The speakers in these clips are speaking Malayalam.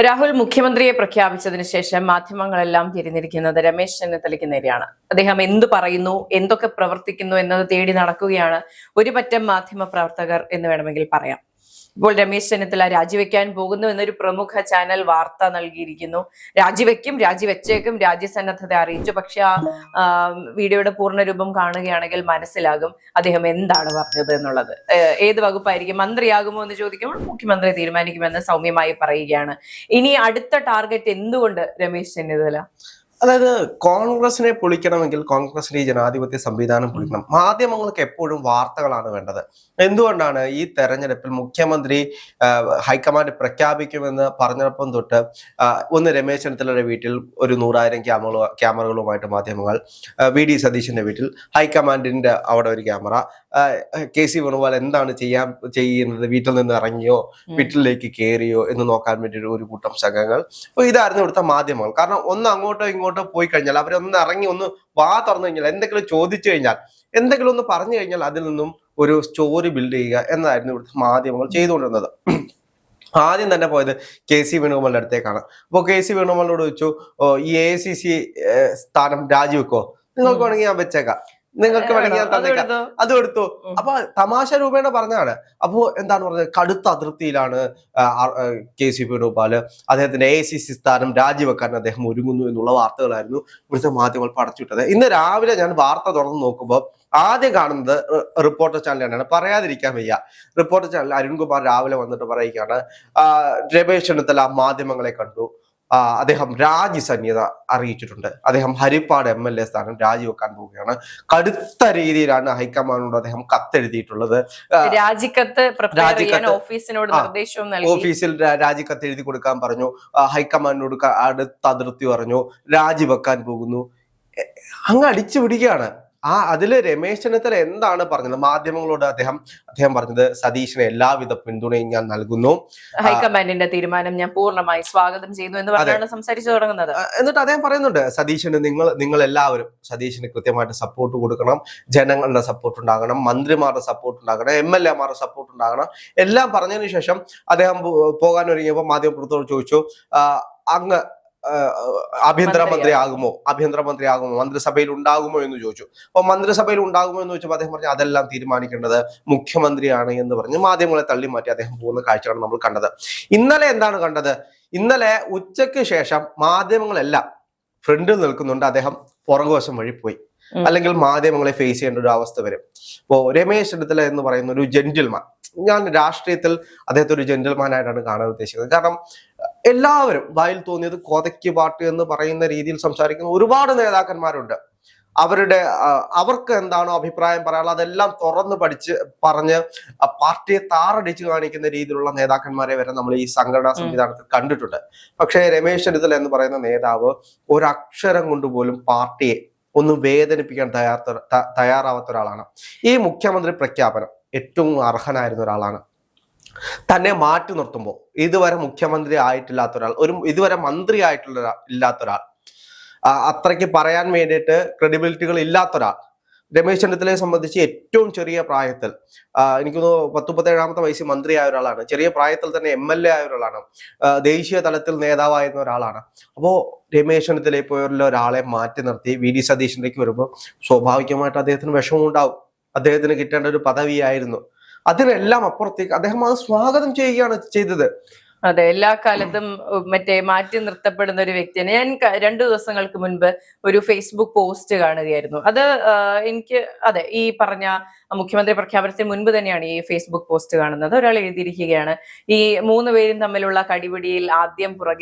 രാഹുൽ മുഖ്യമന്ത്രിയെ പ്രഖ്യാപിച്ചതിന് ശേഷം മാധ്യമങ്ങളെല്ലാം തിരിഞ്ഞിരിക്കുന്നത് രമേശ് ചെന്നിത്തലയ്ക്ക് നേരെയാണ്. അദ്ദേഹം എന്തു പറയുന്നു, എന്തൊക്കെ പ്രവർത്തിക്കുന്നു എന്നത് തേടി നടക്കുകയാണ് ഒരു പറ്റം മാധ്യമ പ്രവർത്തകർ എന്ന് വേണമെങ്കിൽ പറയാം. ഇപ്പോൾ രമേശ് ചെന്നിത്തല രാജിവെക്കാൻ പോകുന്നു എന്നൊരു പ്രമുഖ ചാനൽ വാർത്ത നൽകിയിരിക്കുന്നു. രാജിവെച്ചേക്കും, രാജ്യസന്നദ്ധത അറിയിച്ചു. പക്ഷെ ആ വീഡിയോയുടെ പൂർണ്ണരൂപം കാണുകയാണെങ്കിൽ മനസ്സിലാകും അദ്ദേഹം എന്താണ് പറഞ്ഞത് എന്നുള്ളത്. ഏത് വകുപ്പായിരിക്കും, മന്ത്രിയാകുമോ എന്ന് ചോദിക്കുമ്പോൾ മുഖ്യമന്ത്രി തീരുമാനിക്കുമെന്ന് സൗമ്യമായി പറയുകയാണ്. ഇനി അടുത്ത ടാർഗറ്റ് എന്തുകൊണ്ട് രമേശ് ചെന്നിത്തല? അതായത് കോൺഗ്രസിനെ പൊളിക്കണമെങ്കിൽ കോൺഗ്രസിന്റെ ഈ ജനാധിപത്യ സംവിധാനം പൊളിക്കണം. മാധ്യമങ്ങൾക്ക് എപ്പോഴും വാർത്തകളാണ് വേണ്ടത്. എന്തുകൊണ്ടാണ് ഈ തെരഞ്ഞെടുപ്പിൽ മുഖ്യമന്ത്രി ഹൈക്കമാൻഡ് പ്രഖ്യാപിക്കുമെന്ന് പറഞ്ഞപ്പം തൊട്ട് ഒന്ന് രമേശ് ചെന്നിത്തലയുടെ വീട്ടിൽ ഒരു 100,000 ക്യാമറകളുമായിട്ട് മാധ്യമങ്ങൾ, വി.ഡി. സതീശന്റെ വീട്ടിൽ ഹൈക്കമാൻഡിന്റെ അവിടെ ഒരു ക്യാമറ, കെ.സി. വേണുഗോപാൽ എന്താണ് ചെയ്യുന്നത്, വീട്ടിൽ നിന്ന് ഇറങ്ങിയോ വീട്ടിലേക്ക് കയറിയോ എന്ന് നോക്കാൻ വേണ്ടി ഒരു കൂട്ടം സംഘങ്ങൾ. അപ്പൊ ഇതായിരുന്നു ഇവിടുത്തെ മാധ്യമങ്ങൾ. കാരണം ഒന്ന് അങ്ങോട്ടോ ഇങ്ങോട്ടോ പോയി കഴിഞ്ഞാൽ, അവരൊന്ന് ഇറങ്ങി ഒന്ന് വാ തുറന്നു കഴിഞ്ഞാൽ, എന്തെങ്കിലും ചോദിച്ചു കഴിഞ്ഞാൽ, എന്തെങ്കിലും ഒന്ന് പറഞ്ഞു കഴിഞ്ഞാൽ അതിൽ നിന്നും ഒരു സ്റ്റോറി ബിൽഡ് ചെയ്യുക എന്നതായിരുന്നു ഇവിടുത്തെ മാധ്യമങ്ങൾ ചെയ്തുകൊണ്ടിരുന്നത്. ആദ്യം തന്നെ പോയത് കെ.സി. വേണുഗോപാലിന്റെ അടുത്തേക്കാണ്. അപ്പോൾ കെ.സി. വേണുഗോപാലിനോട് ചോദിച്ചു, ഈ AICC സ്ഥാനം രാജിവെക്കോ? നിങ്ങൾക്ക് വേണമെങ്കിൽ ഞാൻ വെച്ചേക്കാം, നിങ്ങൾക്ക് വേണമെങ്കിൽ ഞാൻ തന്നേക്കാം, അത് എടുത്തു. അപ്പൊ തമാശ രൂപേണ പറഞ്ഞാണ്. അപ്പോ എന്താണ് പറഞ്ഞത്, കടുത്ത അതിർത്തിയിലാണ് കെ.സി. വേണുഗോപാൽ, അദ്ദേഹത്തിന്റെ AICC സ്ഥാനം രാജിവെക്കാൻ അദ്ദേഹം ഒരുങ്ങുന്നു എന്നുള്ള വാർത്തകളായിരുന്നു ഇവിടുത്തെ മാധ്യമങ്ങൾ പടച്ചുവിട്ടത്. ഇന്ന് രാവിലെ ഞാൻ വാർത്ത തുറന്ന് നോക്കുമ്പോൾ ആദ്യം കാണുന്നത് റിപ്പോർട്ടർ ചാനൽ തന്നെയാണ്. പറയാതിരിക്കാൻ വയ്യ. റിപ്പോർട്ടർ ചാനൽ അരുൺകുമാർ രാവിലെ വന്നിട്ട് പറയുകയാണ്, രമേശ് ചെന്നിത്തല മാധ്യമങ്ങളെ കണ്ടു, അദ്ദേഹം രാജിസന്നദ്ധത അറിയിച്ചിട്ടുണ്ട്, അദ്ദേഹം ഹരിപ്പാട് MLA സ്ഥാനം രാജിവെക്കാൻ പോവുകയാണ്. കടുത്ത രീതിയിലാണ് ഹൈക്കമാൻഡിനോട് അദ്ദേഹം കത്തെഴുതിയിട്ടുള്ളത്. ഓഫീസിൽ രാജിക്കത്ത് എഴുതി കൊടുക്കാൻ പറഞ്ഞു. ഹൈക്കമാൻഡിനോട് അടുത്ത അതിർത്തി പറഞ്ഞു, രാജിവെക്കാൻ പോകുന്നു. അങ്ങ് അടിച്ചു പിടിക്കുകയാണ്. അതില് രമേശ് ചെന്നിത്തല എന്താണ് പറഞ്ഞത് മാധ്യമങ്ങളോട്? അദ്ദേഹം പറഞ്ഞത്, സതീശന് എല്ലാവിധ പിന്തുണയും ഞാൻ നൽകുന്നു, ഹൈക്കമാൻഡിന്റെ തീരുമാനം ഞാൻ പൂർണ്ണമായി സ്വാഗതം ചെയ്യുന്നു എന്ന് പറഞ്ഞാണ് സംസാരിച്ചു തുടങ്ങുന്നത്. എന്നിട്ട് അദ്ദേഹം പറയുന്നുണ്ട്, സതീശന് നിങ്ങൾ എല്ലാവരും സതീശന് കൃത്യമായിട്ട് സപ്പോർട്ട് കൊടുക്കണം, ജനങ്ങളുടെ സപ്പോർട്ട് ഉണ്ടാകണം, മന്ത്രിമാരുടെ സപ്പോർട്ട് ഉണ്ടാകണം, MLA മാരുടെ സപ്പോർട്ട് ഉണ്ടാകണം, എല്ലാം പറഞ്ഞതിന് ശേഷം അദ്ദേഹം പോകാൻ ഒരുങ്ങിയപ്പോൾ മാധ്യമപ്രവർത്തകർ ചോദിച്ചു, അങ്ങ് ആഭ്യന്തരമന്ത്രി ആകുമോ, മന്ത്രിസഭയിൽ ഉണ്ടാകുമോ എന്ന് ചോദിച്ചു. അപ്പൊ മന്ത്രിസഭയിൽ ഉണ്ടാകുമോ എന്ന് ചോദിച്ചപ്പോൾ അദ്ദേഹം പറഞ്ഞു, അതെല്ലാം തീരുമാനിക്കേണ്ടത് മുഖ്യമന്ത്രിയാണ് എന്ന് പറഞ്ഞ് മാധ്യമങ്ങളെ തള്ളി മാറ്റി അദ്ദേഹം പോകുന്ന കാഴ്ചയാണ് നമ്മൾ കണ്ടത്. ഇന്നലെ എന്താണ് കണ്ടത്? ഇന്നലെ ഉച്ചയ്ക്ക് ശേഷം മാധ്യമങ്ങളെല്ലാം ഫ്രണ്ടിൽ നിൽക്കുന്നുണ്ട്, അദ്ദേഹം പുറകുവശം വഴി പോയി, അല്ലെങ്കിൽ മാധ്യമങ്ങളെ ഫേസ് ചെയ്യേണ്ട ഒരു അവസ്ഥ വരും. ഇപ്പോ രമേശ് ചെന്നിത്തല എന്ന് പറയുന്ന ഒരു ജെന്റിൽമാൻ, ഞാൻ രാഷ്ട്രീയത്തിൽ അദ്ദേഹത്തെ ഒരു ജെന്റിൽമാൻ ആയിട്ടാണ് കാണാൻ ഉദ്ദേശിക്കുന്നത്. കാരണം എല്ലാവരും വായിൽ തോന്നിയത് കൊതയ്ക്ക് പാട്ട് എന്ന് പറയുന്ന രീതിയിൽ സംസാരിക്കുന്ന ഒരുപാട് നേതാക്കന്മാരുണ്ട്. അവർക്ക് എന്താണോ അഭിപ്രായം പറയാനുള്ളത് അതെല്ലാം തുറന്ന് പറഞ്ഞ് പാർട്ടിയെ താറടിച്ച് കാണിക്കുന്ന രീതിയിലുള്ള നേതാക്കന്മാരെ വരെ നമ്മൾ ഈ സംഘടനാ സംവിധാനത്തിൽ കണ്ടിട്ടുണ്ട്. പക്ഷേ രമേശ് ചെന്നിത്തല എന്ന് പറയുന്ന നേതാവ് ഒരക്ഷരം കൊണ്ടുപോലും പാർട്ടിയെ ഒന്ന് വേദനിപ്പിക്കാൻ തയ്യാറാവാത്ത ഒരാളാണ്. ഈ മുഖ്യമന്ത്രി പ്രഖ്യാപനം ഏറ്റവും അർഹനായിരുന്ന ഒരാളാണ്. തന്നെ മാറ്റി നിർത്തുമ്പോൾ ഇതുവരെ മുഖ്യമന്ത്രി ആയിട്ടില്ലാത്ത ഒരാൾ, ഇതുവരെ മന്ത്രി ഇല്ലാത്ത ഒരാൾ, അത്രയ്ക്ക് പറയാൻ വേണ്ടിയിട്ട് ക്രെഡിബിലിറ്റികൾ ഇല്ലാത്ത ഒരാൾ, രമേശ് ചെന്നിത്തലയെ സംബന്ധിച്ച് ഏറ്റവും ചെറിയ പ്രായത്തിൽ, എനിക്കൊന്ന് 37-ാമത്തെ വയസ്സിൽ മന്ത്രിയായ ഒരാളാണ്, ചെറിയ പ്രായത്തിൽ തന്നെ MLA ആയ ഒരാളാണ്, ദേശീയ തലത്തിൽ നേതാവായിരുന്ന ഒരാളാണ്. അപ്പോ രമേശ് ചെന്നിത്തലയെ പോലുള്ള ഒരാളെ മാറ്റി നിർത്തി വി.ഡി. സതീശനിലേക്ക് വരുമ്പോൾ സ്വാഭാവികമായിട്ട് അദ്ദേഹത്തിന് വിഷമം ഉണ്ടാവും. അദ്ദേഹത്തിന് കിട്ടേണ്ട ഒരു പദവിയായിരുന്നു. അതിനെല്ലാം അപ്പുറത്തേക്ക് അദ്ദേഹം അത് സ്വാഗതം ചെയ്യുകയാണ് ചെയ്തത്. അതെ, എല്ലാ കാലത്തും മാറ്റി നിർത്തപ്പെടുന്ന ഒരു വ്യക്തിയാണ്. ഞാൻ 2 ദിവസങ്ങൾക്ക് മുൻപ് ഒരു ഫേസ്ബുക്ക് പോസ്റ്റ് കാണുകയായിരുന്നു. അത് എനിക്ക് ഈ പറഞ്ഞ മുഖ്യമന്ത്രി പ്രഖ്യാപനത്തിന് മുൻപ് തന്നെയാണ് ഈ ഫേസ്ബുക്ക് പോസ്റ്റ് കാണുന്നത്. ഒരാൾ എഴുതിയിരിക്കുകയാണ്, ഈ 3 പേരും തമ്മിലുള്ള കടിപിടിയിൽ ആദ്യം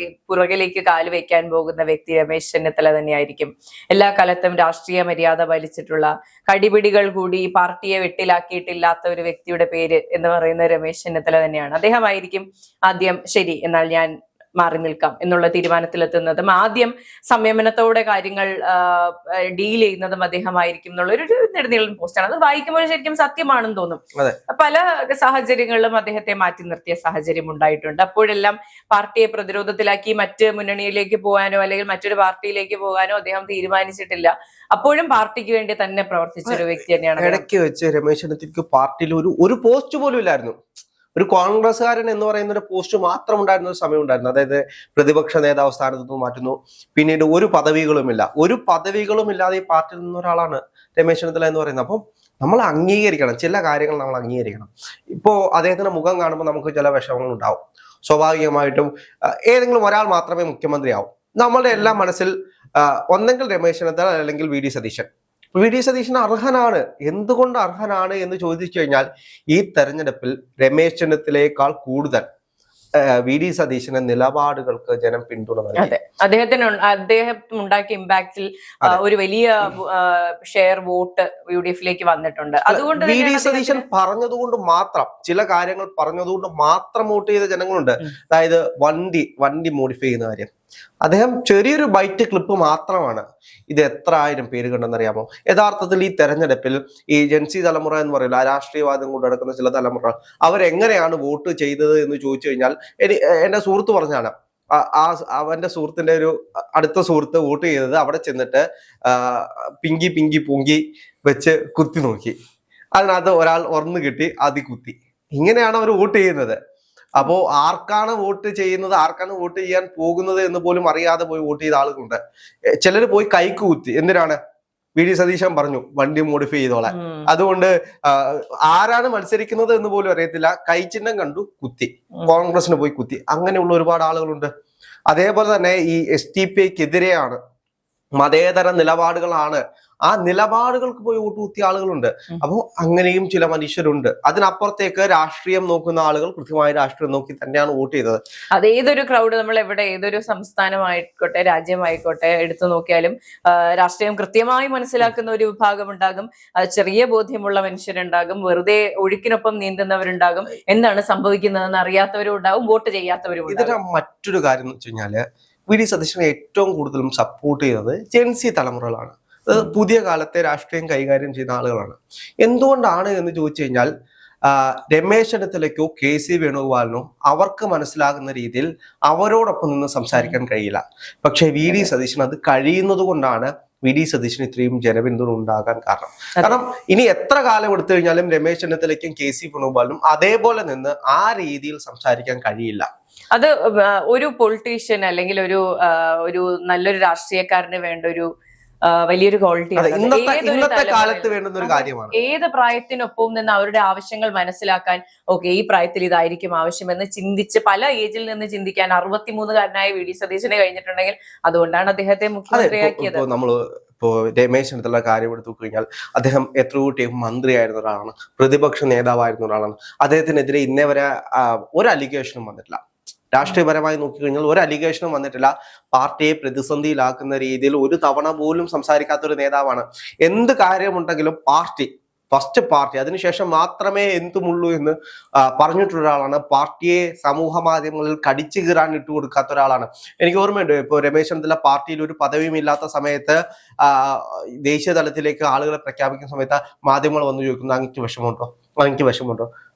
പുറകിലേക്ക് കാല് വെക്കാൻ പോകുന്ന വ്യക്തി രമേശ് ചെന്നിത്തല തന്നെയായിരിക്കും. എല്ലാ കാലത്തും രാഷ്ട്രീയ മര്യാദ പാലിച്ചിട്ടുള്ള, കടിപിടികൾ കൂടി പാർട്ടിയെ വെട്ടിലാക്കിയിട്ടില്ലാത്ത ഒരു വ്യക്തിയുടെ പേര് എന്ന് പറയുന്നത് രമേശ് ചെന്നിത്തല തന്നെയാണ്. അദ്ദേഹമായിരിക്കും ആദ്യം ശരി എന്നാൽ ഞാൻ മാറി നിൽക്കാം എന്നുള്ള തീരുമാനത്തിലെത്തുന്നതും ആദ്യം സംയമനത്തോടെ കാര്യങ്ങൾ ഡീൽ ചെയ്യുന്നതും അദ്ദേഹമായിരിക്കും എന്നുള്ളൊരു നെടുനീളൻ പോസ്റ്റാണ്. അത് വായിക്കുമ്പോൾ ശരിക്കും സത്യമാണെന്ന് തോന്നും. പല സാഹചര്യങ്ങളിലും അദ്ദേഹത്തെ മാറ്റി നിർത്തിയ സാഹചര്യം ഉണ്ടായിട്ടുണ്ട്. അപ്പോഴെല്ലാം പാർട്ടിയെ പ്രതിരോധത്തിലാക്കി മറ്റ് മുന്നണിയിലേക്ക് പോകാനോ അല്ലെങ്കിൽ മറ്റൊരു പാർട്ടിയിലേക്ക് പോകാനോ അദ്ദേഹം തീരുമാനിച്ചിട്ടില്ല. അപ്പോഴും പാർട്ടിക്ക് വേണ്ടി തന്നെ പ്രവർത്തിച്ച ഒരു വ്യക്തി തന്നെയാണ്. ഇടയ്ക്ക് വെച്ച് രമേശ് ചെന്നിത്തലയ്ക്ക് പാർട്ടിയിൽ ഒരു പോസ്റ്റ് പോലും ഇല്ലായിരുന്നു. ഒരു കോൺഗ്രസ്സുകാരൻ എന്ന് പറയുന്ന ഒരു പോസ്റ്റ് മാത്രം ഉണ്ടായിരുന്ന ഒരു സമയം ഉണ്ടായിരുന്നു. അതായത് പ്രതിപക്ഷ നേതാവ് സ്ഥാനത്ത് നിന്ന് മാറ്റുന്നു, പിന്നീട് ഒരു പദവികളും ഇല്ലാതെ ഈ പാർട്ടിയിൽ നിന്ന ഒരാളാണ് രമേശ് ചെന്നിത്തല എന്ന് പറയുന്നത്. അപ്പം നമ്മൾ അംഗീകരിക്കണം, ചില കാര്യങ്ങൾ നമ്മൾ അംഗീകരിക്കണം. ഇപ്പോ അദ്ദേഹത്തിന്റെ മുഖം കാണുമ്പോൾ നമുക്ക് ചില വിഷമങ്ങൾ ഉണ്ടാവും. സ്വാഭാവികമായിട്ടും ഏതെങ്കിലും ഒരാൾ മാത്രമേ മുഖ്യമന്ത്രിയാവും. നമ്മളുടെ എല്ലാം മനസ്സിൽ ഒന്നെങ്കിൽ രമേശ് ചെന്നിത്തല അല്ലെങ്കിൽ വി.ഡി. സതീശൻ അർഹനാണ്. എന്തുകൊണ്ട് അർഹനാണ് എന്ന് ചോദിച്ചു കഴിഞ്ഞാൽ ഈ തെരഞ്ഞെടുപ്പിൽ രമേശ് ചെന്നിത്തലയേക്കാൾ കൂടുതൽ വി.ഡി. സതീശന്റെ നിലപാടുകൾക്ക് ജനം പിന്തുണ നൽകി. അദ്ദേഹം ഉണ്ടാക്കിയ ഇമ്പാക്റ്റിൽ ഒരു വലിയ ഷെയർ വോട്ട് UDF-ലേക്ക് വന്നിട്ടുണ്ട്. അതുകൊണ്ട് വി.ഡി. സതീശൻ പറഞ്ഞതുകൊണ്ട് മാത്രം, ചില കാര്യങ്ങൾ പറഞ്ഞതുകൊണ്ട് മാത്രം വോട്ട് ചെയ്ത ജനങ്ങളുണ്ട്. അതായത് വണ്ടി മോഡിഫൈ ചെയ്യുന്ന കാര്യം, അദ്ദേഹം ചെറിയൊരു ബൈറ്റ് ക്ലിപ്പ് മാത്രമാണ്. ഇത് എത്ര ആയിരം പേര് കണ്ടെന്നറിയാമോ? യഥാർത്ഥത്തിൽ ഈ തെരഞ്ഞെടുപ്പിൽ ഈ ജെൻസി തലമുറ എന്ന് പറയില്ല, രാഷ്ട്രീയവാദം കൊണ്ട് നടക്കുന്ന ചില തലമുറ, അവരെങ്ങനെയാണ് വോട്ട് ചെയ്തത് എന്ന് ചോദിച്ചു കഴിഞ്ഞാൽ എന്റെ സുഹൃത്ത് പറഞ്ഞാണ്. അവന്റെ സുഹൃത്തിന്റെ ഒരു അടുത്ത സുഹൃത്ത് വോട്ട് ചെയ്തത് അവിടെ ചെന്നിട്ട് പിങ്കി പൊങ്കി വെച്ച് കുത്തി നോക്കി, അതിനകത്ത് ഒരാൾ ഉറന്നു കിട്ടി, അതി കുത്തി. ഇങ്ങനെയാണ് അവർ വോട്ട് ചെയ്യുന്നത്. അപ്പോ ആർക്കാണ് വോട്ട് ചെയ്യുന്നത്, ആർക്കാണ് വോട്ട് ചെയ്യാൻ പോകുന്നത് എന്ന് പോലും അറിയാതെ പോയി വോട്ട് ചെയ്ത ആളുകളുണ്ട്. ചിലർ പോയി കൈക്ക് കുത്തി. എന്തിനാണ്? വി.ഡി. സതീശൻ പറഞ്ഞു വണ്ടി മോഡിഫൈ ചെയ്തോളാൻ. അതുകൊണ്ട് ആരാണ് മത്സരിക്കുന്നത് എന്ന് പോലും അറിയത്തില്ല, കൈചിഹ്നം കണ്ടു കുത്തി, കോൺഗ്രസിന് പോയി കുത്തി. അങ്ങനെയുള്ള ഒരുപാട് ആളുകളുണ്ട്. അതേപോലെ തന്നെ ഈ STPക്കെതിരെയാണ്, മതേതര നിലപാടുകളാണ്, ആ നിലപാടുകൾക്ക് പോയി വോട്ട് കുത്തിയ ആളുകളുണ്ട്. അപ്പോൾ അങ്ങനെയും ചില മനുഷ്യരുണ്ട്. അതിനപ്പുറത്തേക്ക് രാഷ്ട്രീയം നോക്കുന്ന ആളുകൾ കൃത്യമായ രാഷ്ട്രീയം നോക്കി തന്നെയാണ് വോട്ട് ചെയ്തത്. അത് ഏതൊരു ക്രൗഡ്, നമ്മൾ എവിടെ ഏതൊരു സംസ്ഥാനമായിക്കോട്ടെ രാജ്യമായിക്കോട്ടെ എടുത്തു നോക്കിയാലും രാഷ്ട്രീയം കൃത്യമായി മനസ്സിലാക്കുന്ന ഒരു വിഭാഗം ഉണ്ടാകും, ചെറിയ ബോധ്യമുള്ള മനുഷ്യരുണ്ടാകും, വെറുതെ ഒഴുക്കിനൊപ്പം നീന്തുന്നവരുണ്ടാകും, എന്താണ് സംഭവിക്കുന്നതെന്ന് അറിയാത്തവരും ഉണ്ടാകും, വോട്ട് ചെയ്യാത്തവരും. ഇതിന്റെ മറ്റൊരു കാര്യം എന്ന് വെച്ച് കഴിഞ്ഞാല് വി.ഡി. സതീശനെ ഏറ്റവും കൂടുതലും സപ്പോർട്ട് ചെയ്യുന്നത് ജെൻസി തലമുറകളാണ്. പുതിയ കാലത്തെ രാഷ്ട്രീയം കൈകാര്യം ചെയ്യുന്ന ആളുകളാണ്. എന്തുകൊണ്ടാണ് എന്ന് ചോദിച്ചു കഴിഞ്ഞാൽ രമേശ് ചെന്നിത്തലയ്ക്കോ KC വേണുഗോപാലിനോ അവർക്ക് മനസ്സിലാകുന്ന രീതിയിൽ അവരോടൊപ്പം നിന്ന് സംസാരിക്കാൻ കഴിയില്ല. പക്ഷെ വി.ഡി. സതീശൻ അത് കഴിയുന്നത് കൊണ്ടാണ് വി.ഡി. സതീശന് ഇത്രയും ജനപിന്തുണ ഉണ്ടാകാൻ കാരണം ഇനി എത്ര കാലം എടുത്തു കഴിഞ്ഞാലും രമേശ് ചെന്നിത്തലയ്ക്കും KC വേണുഗോപാലിനും അതേപോലെ നിന്ന് ആ രീതിയിൽ സംസാരിക്കാൻ കഴിയില്ല. അത് ഒരു പൊളിറ്റീഷ്യൻ അല്ലെങ്കിൽ ഒരു നല്ലൊരു രാഷ്ട്രീയക്കാരന് വേണ്ട ഒരു വലിയൊരു ക്വാളിറ്റി. ഇന്നത്തെ കാലത്ത് വേണ്ടുന്ന ഒരു കാര്യമാണ്. ഏത് പ്രായത്തിനൊപ്പം നിന്ന് അവരുടെ ആവശ്യങ്ങൾ മനസ്സിലാക്കാൻ, ഓക്കെ ഈ പ്രായത്തിൽ ഇതായിരിക്കും ആവശ്യമെന്ന് ചിന്തിച്ച് പല ഏജിൽ നിന്ന് ചിന്തിക്കാൻ 63-കാരനായ വി.ഡി. സതീശന് കഴിഞ്ഞിട്ടുണ്ടെങ്കിൽ അതുകൊണ്ടാണ് അദ്ദേഹത്തെ മുഖ്യമന്ത്രിയാക്കിയത്. ഇപ്പോ രമേശ് ചെന്നിത്തല കാര്യം എടുത്തു കഴിഞ്ഞാൽ അദ്ദേഹം എത്രയോ ടൈം മന്ത്രിയായിരുന്ന ഒരാളാണ്, പ്രതിപക്ഷ നേതാവായിരുന്ന ഒരാളാണ്. അദ്ദേഹത്തിനെതിരെ ഇന്നേ വരെ ഒരു അലിഗേഷനും വന്നിട്ടില്ല. രാഷ്ട്രീയപരമായി നോക്കിക്കഴിഞ്ഞാൽ ഒരു അലിഗേഷനും വന്നിട്ടില്ല. പാർട്ടിയെ പ്രതിസന്ധിയിലാക്കുന്ന രീതിയിൽ ഒരു തവണ പോലും സംസാരിക്കാത്ത ഒരു നേതാവാണ്. എന്ത് കാര്യമുണ്ടെങ്കിലും ഫസ്റ്റ് പാർട്ടി, അതിനുശേഷം മാത്രമേ എന്തുമുള്ളൂ എന്ന് പറഞ്ഞിട്ടുള്ള ഒരാളാണ്. പാർട്ടിയെ സമൂഹ മാധ്യമങ്ങളിൽ കടിച്ചു കീറാൻ ഇട്ടുകൊടുക്കാത്ത ഒരാളാണ്. എനിക്ക് ഓർമ്മയുണ്ട്, ഇപ്പോൾ രമേശ് ചെന്നിത്തല പാർട്ടിയിൽ ഒരു പദവിയും ഇല്ലാത്ത സമയത്ത് ദേശീയ തലത്തിലേക്ക് ആളുകളെ പ്രഖ്യാപിക്കുന്ന സമയത്ത് മാധ്യമങ്ങൾ വന്ന് ചോദിക്കുന്നു, അങ്ങക്ക് വിഷമമുണ്ടോ?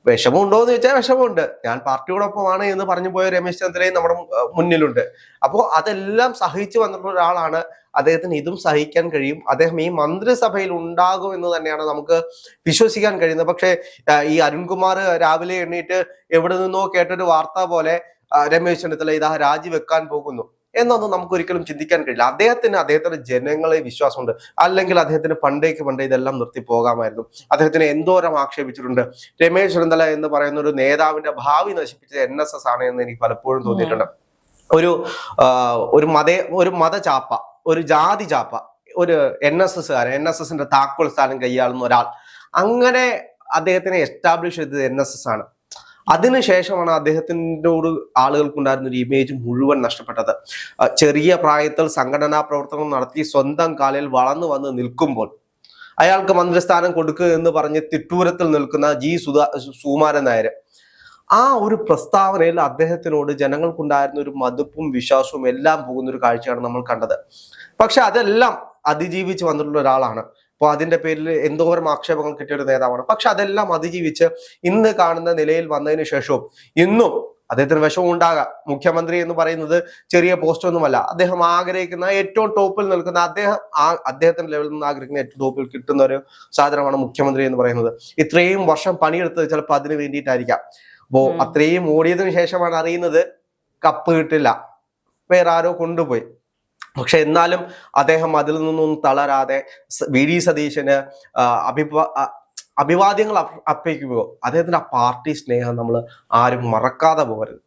വിഷമമുണ്ടോ എന്ന് ചോദിച്ചാൽ വിഷമമുണ്ട്, ഞാൻ പാർട്ടിയോടൊപ്പമാണ് എന്ന് പറഞ്ഞു പോയ രമേശ് ചെന്നിത്തലയും നമ്മുടെ മുന്നിലുണ്ട്. അപ്പോൾ അതെല്ലാം സഹിച്ചു വന്നിട്ടുള്ള ഒരാളാണ്. അദ്ദേഹത്തിന് ഇതും സഹിക്കാൻ കഴിയും. അദ്ദേഹം ഈ മന്ത്രിസഭയിൽ ഉണ്ടാകും എന്ന് തന്നെയാണ് നമുക്ക് വിശ്വസിക്കാൻ കഴിയുന്നത്. പക്ഷേ ഈ അരുൺകുമാർ രാവിലെ എണ്ണീറ്റ് എവിടെ നിന്നോ കേട്ടൊരു വാർത്ത പോലെ രമേശ് ചെന്നിത്തല ഇതാ രാജിവെക്കാൻ പോകുന്നു എന്നൊന്നും നമുക്ക് ഒരിക്കലും ചിന്തിക്കാൻ കഴിയില്ല. അദ്ദേഹത്തിന് ജനങ്ങളെ വിശ്വാസമുണ്ട്. അല്ലെങ്കിൽ അദ്ദേഹത്തിന് പണ്ടേ ഇതെല്ലാം നിർത്തി പോകാമായിരുന്നു. അദ്ദേഹത്തിന് എന്തോരം ആക്ഷേപിച്ചിട്ടുണ്ട്. രമേശ് ചെന്നിത്തല എന്ന് പറയുന്ന ഒരു നേതാവിന്റെ ഭാവി നശിപ്പിച്ചത് NSS ആണ് എന്ന് എനിക്ക് പലപ്പോഴും തോന്നിയിട്ടുണ്ട്. ഒരു മതചാപ്പ, ഒരു ജാതി ചാപ്പ, ഒരു NSSന്റെ താക്കോൽ സ്ഥാനം കൈയാളുന്ന ഒരാൾ, അങ്ങനെ അദ്ദേഹത്തിനെ എസ്റ്റാബ്ലിഷ് ചെയ്തത് NSS ആണ്. അതിനുശേഷമാണ് അദ്ദേഹത്തിനോട് ആളുകൾക്കുണ്ടായിരുന്ന ഒരു ഇമേജ് മുഴുവൻ നഷ്ടപ്പെട്ടത്. ചെറിയ പ്രായത്തിൽ സംഘടനാ പ്രവർത്തനം നടത്തി സ്വന്തം കാലിൽ വളർന്നു വന്ന് നിൽക്കുമ്പോൾ അയാൾക്ക് മന്ത്രിസ്ഥാനം കൊടുക്കുക എന്ന് പറഞ്ഞ് തിട്ടൂരത്തിൽ നിൽക്കുന്ന സുകുമാരൻ നായർ, ആ ഒരു പ്രസ്താവനയിൽ അദ്ദേഹത്തിനോട് ജനങ്ങൾക്കുണ്ടായിരുന്ന ഒരു മതിപ്പും വിശ്വാസവും എല്ലാം പോകുന്ന ഒരു കാഴ്ചയാണ് നമ്മൾ കണ്ടത്. പക്ഷെ അതെല്ലാം അതിജീവിച്ച് വന്നിട്ടുള്ള ഒരാളാണ്. അപ്പോൾ അതിന്റെ പേരിൽ എന്തോരം ആക്ഷേപങ്ങൾ കിട്ടിയ ഒരു നേതാവാണ്. പക്ഷെ അതെല്ലാം അതിജീവിച്ച് ഇന്ന് കാണുന്ന നിലയിൽ വന്നതിന് ശേഷവും ഇന്നും അദ്ദേഹത്തിന് വിഷമം ഉണ്ടാകാം. മുഖ്യമന്ത്രി എന്ന് പറയുന്നത് ചെറിയ പോസ്റ്റ് ഒന്നുമല്ല. അദ്ദേഹം ആഗ്രഹിക്കുന്ന ഏറ്റവും ടോപ്പിൽ നിൽക്കുന്ന അദ്ദേഹത്തിന്റെ ലെവലിൽ നിന്ന് ആഗ്രഹിക്കുന്ന ഏറ്റവും ടോപ്പിൽ കിട്ടുന്ന ഒരു സാധനമാണ് മുഖ്യമന്ത്രി എന്ന് പറയുന്നത്. ഇത്രയും വർഷം പണിയെടുത്തത് ചിലപ്പോൾ അതിന് വേണ്ടിയിട്ടായിരിക്കാം. അപ്പോ അത്രയും ഓടിയതിനു ശേഷമാണ് അറിയുന്നത് കപ്പ് കിട്ടില്ല, വേറെ ആരോ കൊണ്ടുപോയി. പക്ഷെ എന്നാലും അദ്ദേഹം അതിൽ നിന്നൊന്നും തളരാതെ വി ഡി സതീശന് അഭിവാദ്യങ്ങൾ അർപ്പിക്കുമ്പോൾ അദ്ദേഹത്തിന്റെ ആ പാർട്ടി സ്നേഹം നമ്മൾ ആരും മറക്കാതെ പോകരുത്.